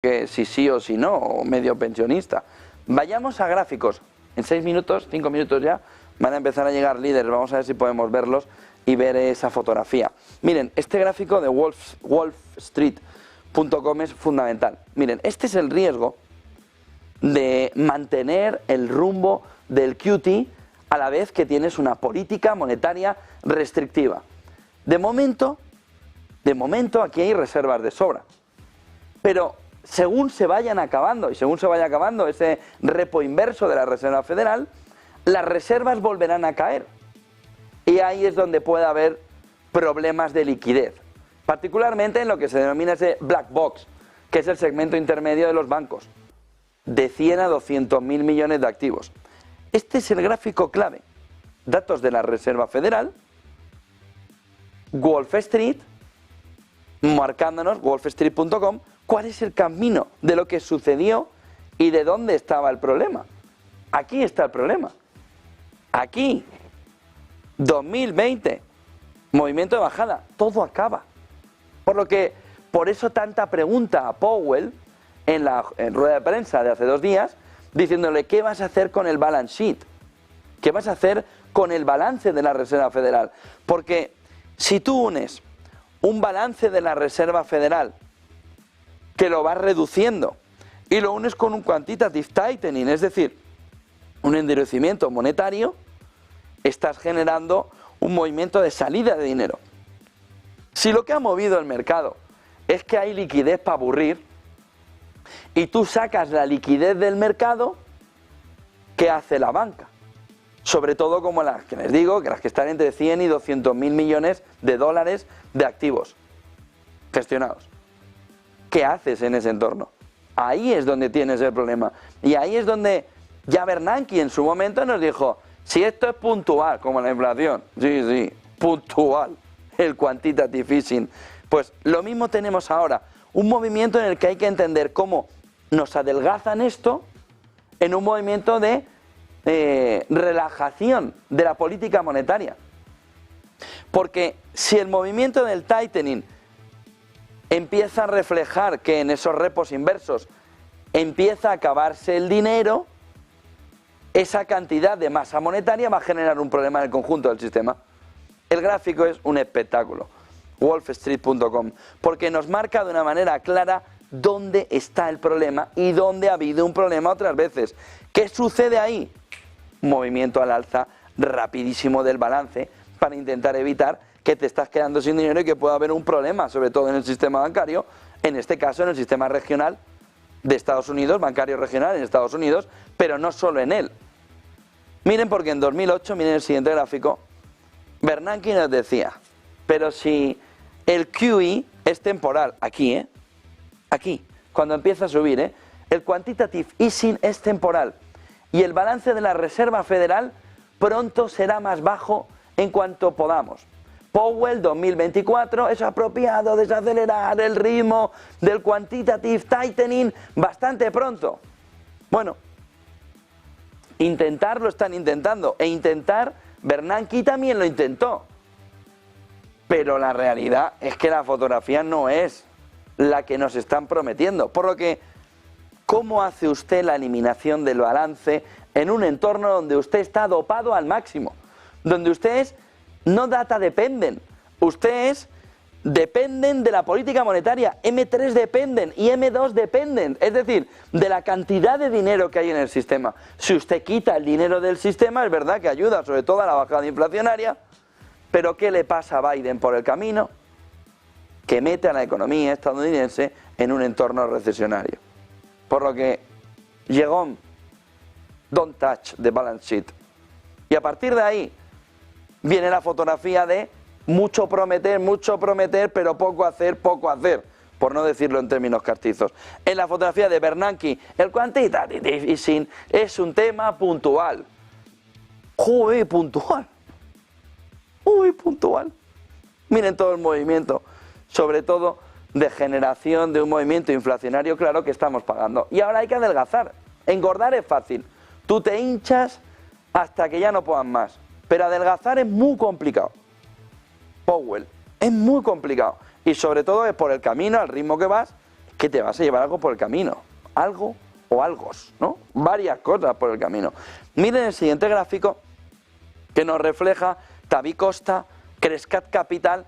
que si sí o si no, o medio pensionista. Vayamos a gráficos. En 6 minutos, 5 minutos ya, van a empezar a llegar líderes. Vamos a ver si podemos verlos y ver esa fotografía. Miren, este gráfico de wallstreet.com es fundamental. Miren, este es el riesgo de mantener el rumbo del QT a la vez que tienes una política monetaria restrictiva. De momento aquí hay reservas de sobra. Pero según se vayan acabando, y según se vaya acabando ese repo inverso de la Reserva Federal, las reservas volverán a caer. Y ahí es donde puede haber problemas de liquidez. Particularmente en lo que se denomina ese black box, que es el segmento intermedio de los bancos. De 100 a 200.000 millones de activos. Este es el gráfico clave. Datos de la Reserva Federal, Wall Street, marcándonos, wallstreet.com, cuál es el camino de lo que sucedió y de dónde estaba el problema. Aquí está el problema. Aquí, 2020, movimiento de bajada, todo acaba. Por eso tanta pregunta a Powell en rueda de prensa de hace 2 días, diciéndole ¿qué vas a hacer con el balance sheet? ¿Qué vas a hacer con el balance de la Reserva Federal? Porque si tú unes un balance de la Reserva Federal que lo vas reduciendo y lo unes con un quantitative tightening, es decir, un endurecimiento monetario, estás generando un movimiento de salida de dinero. Si lo que ha movido el mercado es que hay liquidez para aburrir y tú sacas la liquidez del mercado, ¿qué hace la banca? Sobre todo como las que les digo, que las que están entre 100 y 200.000 millones de dólares de activos gestionados. ¿Qué haces en ese entorno? Ahí es donde tienes el problema. Y ahí es donde ya Bernanke en su momento nos dijo, si esto es puntual, como la inflación, sí, puntual, el quantitative easing, pues lo mismo tenemos ahora, un movimiento en el que hay que entender cómo nos adelgazan esto en un movimiento de relajación de la política monetaria. Porque si el movimiento del tightening empieza a reflejar que en esos repos inversos empieza a acabarse el dinero, esa cantidad de masa monetaria va a generar un problema en el conjunto del sistema. El gráfico es un espectáculo, wallstreet.com, porque nos marca de una manera clara dónde está el problema y dónde ha habido un problema otras veces. ¿Qué sucede ahí? Movimiento al alza rapidísimo del balance para intentar evitar que te estás quedando sin dinero y que pueda haber un problema, sobre todo en el sistema bancario, en este caso en el sistema regional de Estados Unidos, bancario regional en Estados Unidos, pero no solo en él. Miren, porque en 2008, miren el siguiente gráfico, Bernanke nos decía, pero si el QE es temporal, aquí, aquí, cuando empieza a subir, el quantitative easing es temporal y el balance de la Reserva Federal pronto será más bajo en cuanto podamos. Powell 2024 es apropiado desacelerar el ritmo del quantitative tightening bastante pronto. Bueno, intentar lo están intentando e intentar, Bernanke también lo intentó. Pero la realidad es que la fotografía no es la que nos están prometiendo. Por lo que, ¿cómo hace usted la eliminación del balance en un entorno donde usted está dopado al máximo? Donde ustedes no data dependen, ustedes dependen de la política monetaria, M3 dependen y M2 dependen, es decir, de la cantidad de dinero que hay en el sistema. Si usted quita el dinero del sistema, es verdad que ayuda sobre todo a la bajada inflacionaria, pero ¿qué le pasa a Biden por el camino? Que mete a la economía estadounidense en un entorno recesionario. Por lo que, Jérôme, don't touch the balance sheet. Y a partir de ahí viene la fotografía de mucho prometer, pero poco hacer, por no decirlo en términos castizos. En la fotografía de Bernanke, el quantitative easing es un tema puntual. Joder, puntual. Uy, puntual. Miren todo el movimiento, sobre todo de generación de un movimiento inflacionario claro que estamos pagando. Y ahora hay que adelgazar. Engordar es fácil. Tú te hinchas hasta que ya no puedan más. Pero adelgazar es muy complicado. Powell, es muy complicado. Y sobre todo es por el camino, al ritmo que vas, que te vas a llevar algo por el camino. Algo o algos, ¿no? Varias cosas por el camino. Miren el siguiente gráfico que nos refleja Tavi Costa, Crescat Capital